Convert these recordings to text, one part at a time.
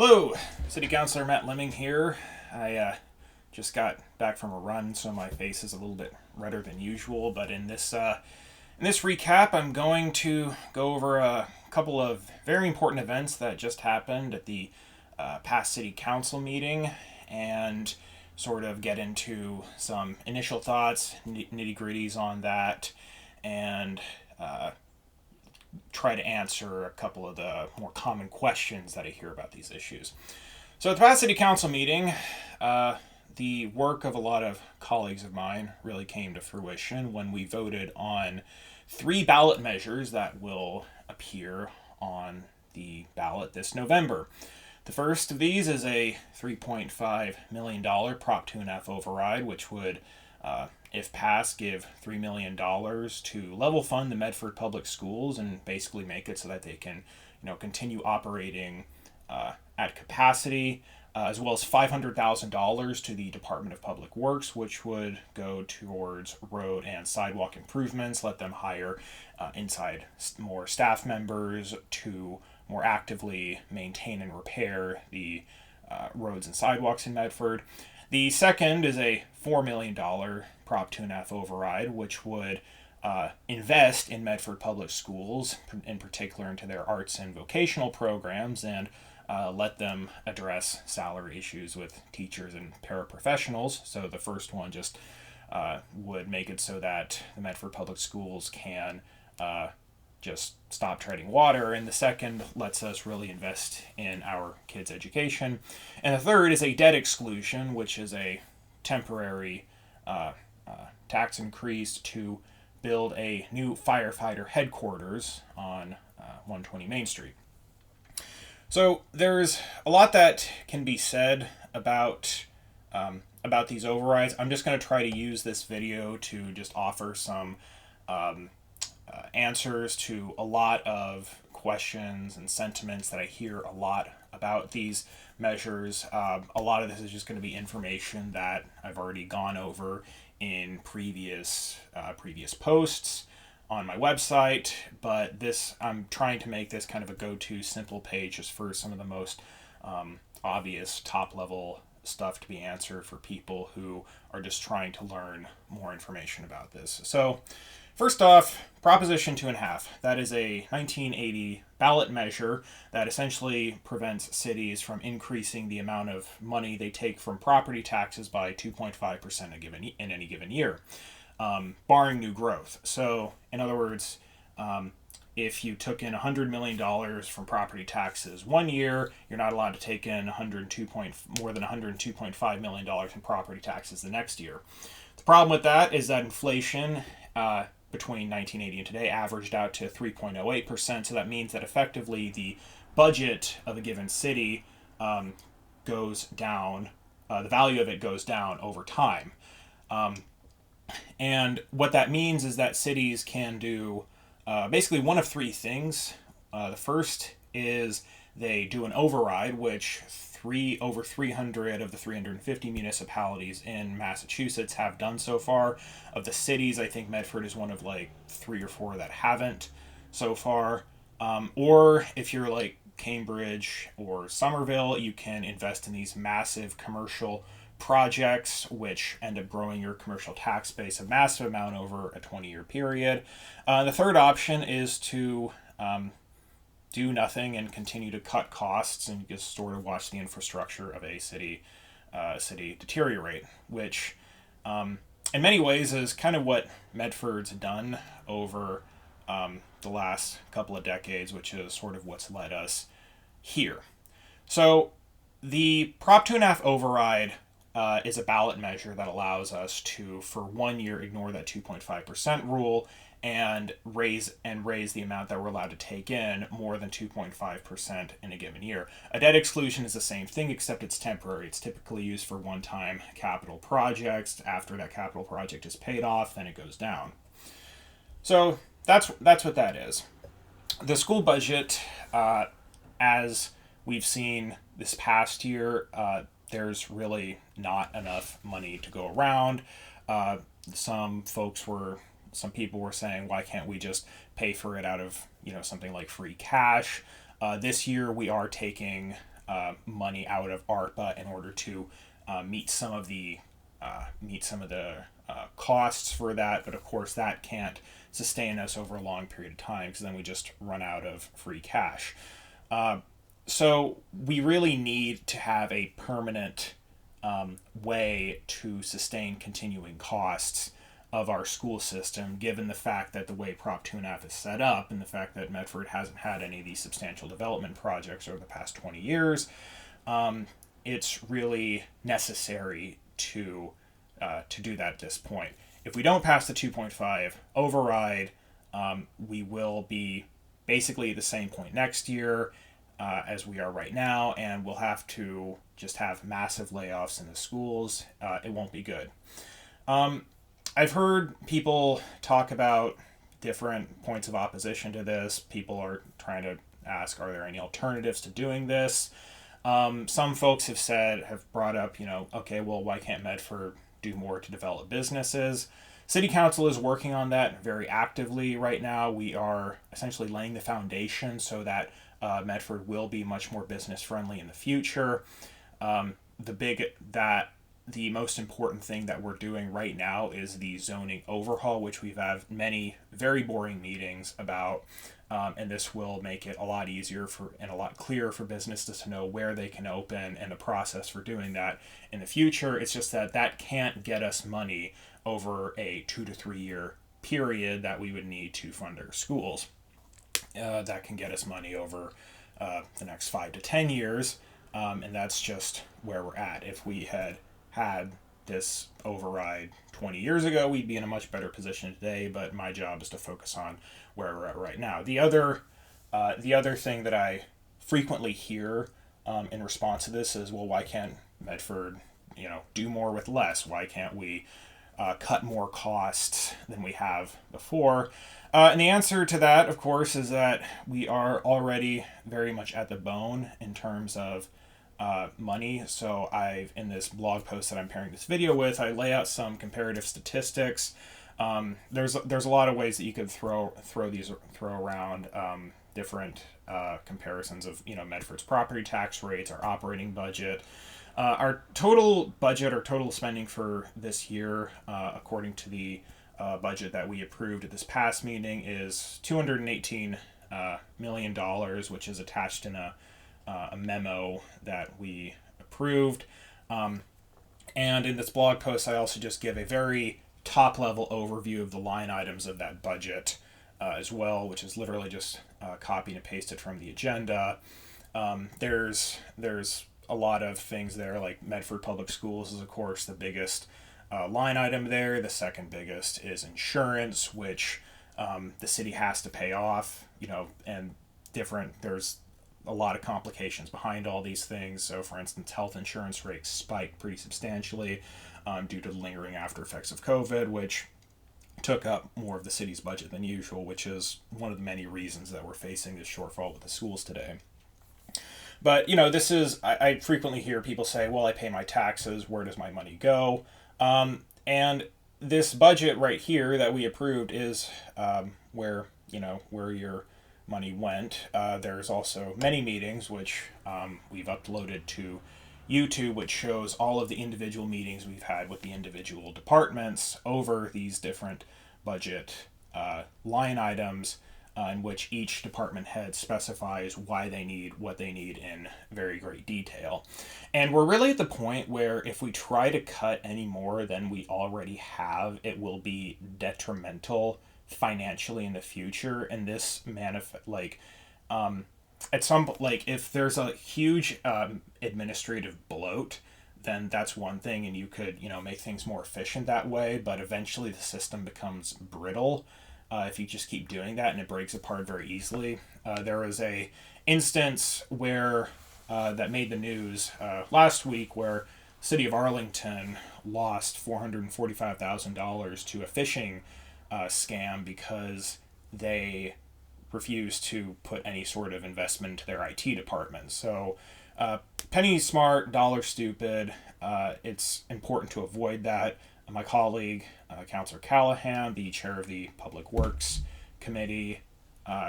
Hello, City Councilor Matt Lemming here. I just got back from a run, so my face is a little bit redder than usual. But in this recap, I'm going to go over a couple of very important events that just happened at the past City Council meeting, and sort of get into some initial thoughts, nitty gritties on that, and try to answer a couple of the more common questions that I hear about these issues. So at the past City Council meeting, the work of a lot of colleagues of mine really came to fruition when we voted on three ballot measures that will appear on the ballot this November. The first of these is a $3.5 million Prop 2.5 override, which would, if passed, give $3 million to level fund the Medford public schools and basically make it so that they can, continue operating at capacity, as well as $500,000 to the Department of Public Works, which would go towards road and sidewalk improvements, let them hire inside more staff members to more actively maintain and repair the roads and sidewalks in Medford. The second is a $4 million Prop 2.5 override, which would invest in Medford public schools, in particular into their arts and vocational programs, and let them address salary issues with teachers and paraprofessionals. So the first one just would make it so that the Medford public schools can just stop treading water, and the second lets us really invest in our kids' education. And the third is a debt exclusion, which is a temporary tax increase to build a new firefighter headquarters on 120 Main Street. So there's a lot that can be said about these overrides. I'm just going to try to use this video to just offer some answers to a lot of questions and sentiments that I hear a lot about these measures. A lot of this is just going to be information that I've already gone over in previous posts on my website, but this, I'm trying to make this kind of a go-to simple page just for some of the most obvious top-level stuff to be answered for people who are just trying to learn more information about this. So first off, Proposition 2.5. That is a 1980 ballot measure that essentially prevents cities from increasing the amount of money they take from property taxes by 2.5% in any given year, barring new growth. So, in other words, if you took in $100 million from property taxes one year, you're not allowed to take in more than $102.5 million in property taxes the next year. The problem with that is that inflation between 1980 and today averaged out to 3.08%. So that means that effectively the budget of a given city goes down, the value of it goes down over time. And what that means is that cities can do basically one of three things. The first is they do an override, which over 300 of the 350 municipalities in Massachusetts have done so far. Of the cities, I think Medford is one of like 3 or 4 that haven't so far. Or if you're like Cambridge or Somerville, you can invest in these massive commercial projects, which end up growing your commercial tax base a massive amount over a 20-year period. The third option is to do nothing and continue to cut costs and just sort of watch the infrastructure of a city deteriorate, which in many ways is kind of what Medford's done over the last couple of decades, which is sort of what's led us here. So the Prop 2.5 override is a ballot measure that allows us to, for 1 year, ignore that 2.5% rule and raise the amount that we're allowed to take in more than 2.5% in a given year. A debt exclusion is the same thing, except it's temporary. It's typically used for one-time capital projects. After that capital project is paid off, then it goes down. So that's what that is. The school budget, as we've seen this past year, there's really not enough money to go around. Some people were saying, why can't we just pay for it out of something like free cash? This year we are taking money out of ARPA in order to meet some of the costs for that. But of course, that can't sustain us over a long period of time because then we just run out of free cash. So we really need to have a permanent way to sustain continuing costs of our school system, given the fact that the way Prop 2.5 is set up and the fact that Medford hasn't had any of these substantial development projects over the past 20 years. It's really necessary to do that at this point. If we don't pass the 2.5 override, we will be basically at the same point next year as we are right now, and we'll have to just have massive layoffs in the schools. It won't be good. I've heard people talk about different points of opposition to this. People are trying to ask, are there any alternatives to doing this? Some folks have brought up, okay, well, why can't Medford do more to develop businesses? City Council is working on that very actively right now. We are essentially laying the foundation so that Medford will be much more business friendly in the future. The most important thing that we're doing right now is the zoning overhaul, which we've had many very boring meetings about. And this will make it a lot easier and a lot clearer for businesses to know where they can open and the process for doing that in the future. It's just that can't get us money over a 2 to 3 year period that we would need to fund our schools. That can get us money over the next 5 to 10 years. And that's just where we're at. If we had this override 20 years ago, we'd be in a much better position today, but my job is to focus on where we're at right now. The other thing that I frequently hear in response to this is, well, why can't Medford, do more with less? Why can't we cut more costs than we have before? And the answer to that, of course, is that we are already very much at the bone in terms of money. So in this blog post that I'm pairing this video with, I lay out some comparative statistics. There's a lot of ways that you could throw around different comparisons of Medford's property tax rates, our operating budget, our total budget or total spending for this year, according to the budget that we approved at this past meeting, is $218 million, which is attached in a memo that we approved. And in this blog post, I also just give a very top-level overview of the line items of that budget as well, which is literally just copied and pasted from the agenda. There's a lot of things there, like Medford Public Schools is, of course, the biggest line item there. The second biggest is insurance, which the city has to pay off, and there's a lot of complications behind all these things. So, for instance, health insurance rates spiked pretty substantially due to the lingering after effects of COVID, which took up more of the city's budget than usual, which is one of the many reasons that we're facing this shortfall with the schools today. But, I frequently hear people say, well, I pay my taxes, where does my money go? And this budget right here that we approved is where your money went. There's also many meetings which we've uploaded to YouTube, which shows all of the individual meetings we've had with the individual departments over these different budget line items, in which each department head specifies why they need what they need in very great detail. And we're really at the point where if we try to cut any more than we already have, it will be detrimental financially in the future. And this if there's a huge administrative bloat, then that's one thing, and you could make things more efficient that way. But eventually the system becomes brittle if you just keep doing that, and it breaks apart very easily. There was a instance where that made the news last week where City of Arlington lost $445,000 to a phishing scam because they refused to put any sort of investment into their IT department. So penny smart, dollar stupid. It's important to avoid that. My colleague, Councilor Callahan, the chair of the Public Works Committee,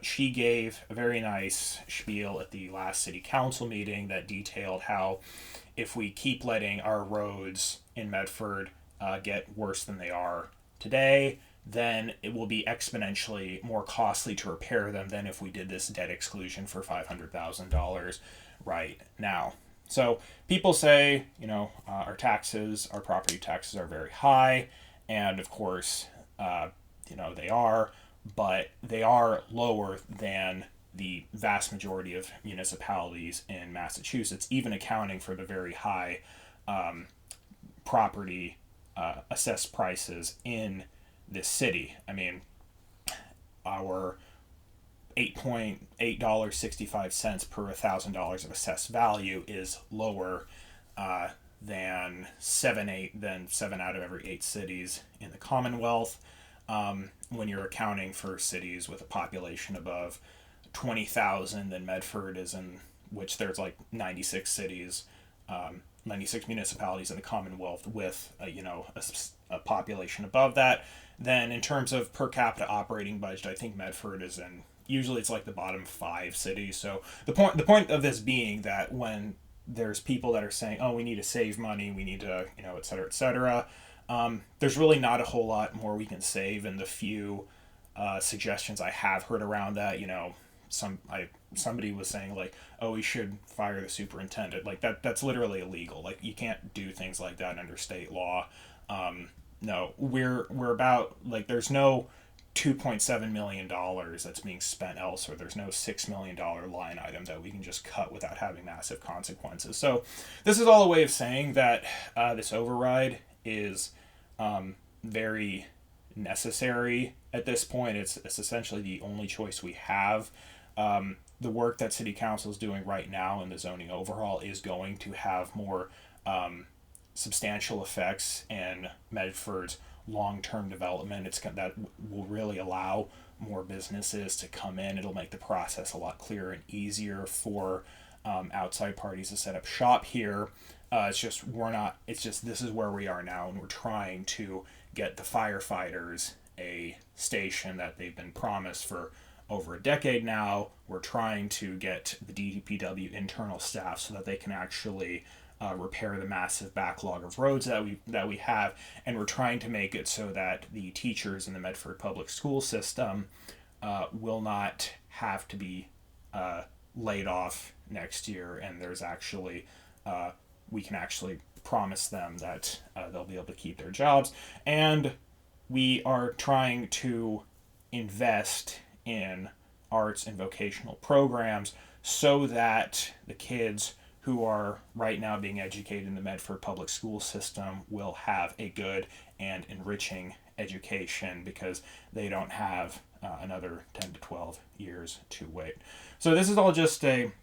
she gave a very nice spiel at the last city council meeting that detailed how if we keep letting our roads in Medford get worse than they are today, then it will be exponentially more costly to repair them than if we did this debt exclusion for $500,000 right now. So people say, our taxes, our property taxes are very high, and of course, they are, but they are lower than the vast majority of municipalities in Massachusetts, even accounting for the very high property assessed prices in this city. I mean, our $8.65 per $1,000 of assessed value is lower than 7 out of every 8 cities in the Commonwealth. When you're accounting for cities with a population above 20,000, then Medford is in which there's like 96 cities, 96 municipalities in the Commonwealth with a population above that. Then in terms of per capita operating budget, I think Medford is in, usually it's like the bottom 5 cities. So the point of this being that when there's people that are saying, oh, we need to save money, we need to, et cetera, et cetera, there's really not a whole lot more we can save. And the few suggestions I have heard around that, somebody was saying like, oh, we should fire the superintendent. Like that's literally illegal. Like you can't do things like that under state law. No, we're about, like, there's no $2.7 million that's being spent elsewhere. There's no $6 million line item that we can just cut without having massive consequences. So this is all a way of saying that this override is very necessary at this point. It's essentially the only choice we have. The work that City Council is doing right now in the zoning overhaul is going to have more substantial effects in Medford's long-term development. That will really allow more businesses to come in. It'll make the process a lot clearer and easier for outside parties to set up shop here. It's just this is where we are now, and we're trying to get the firefighters a station that they've been promised for over a decade now. We're trying to get the DPW internal staff so that they can actually repair the massive backlog of roads that we have, and we're trying to make it so that the teachers in the Medford public school system will not have to be laid off next year, and there's actually we can actually promise them that they'll be able to keep their jobs. And we are trying to invest in arts and vocational programs so that the kids who are right now being educated in the Medford public school system will have a good and enriching education, because they don't have another 10 to 12 years to wait. So this is all just a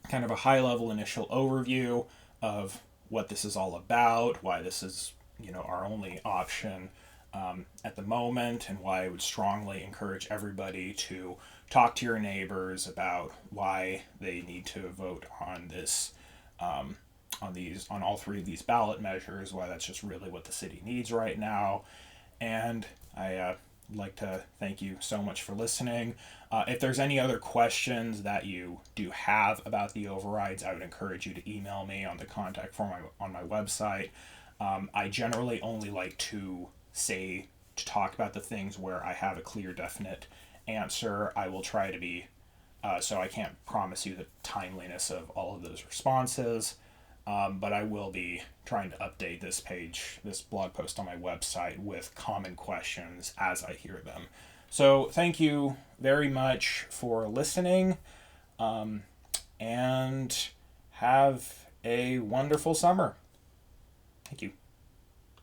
kind of a high-level initial overview of what this is all about, why this is, our only option at the moment, and why I would strongly encourage everybody to talk to your neighbors about why they need to vote on this, on all 3 of these ballot measures, why that's just really what the city needs right now. And I like to thank you so much for listening. If there's any other questions that you do have about the overrides, I would encourage you to email me on the contact form on my website. I generally only like to talk about the things where I have a clear, definite answer. I will try to be, so I can't promise you the timeliness of all of those responses, but I will be trying to update this blog post on my website with common questions as I hear them. So thank you very much for listening, and have a wonderful summer. Thank you.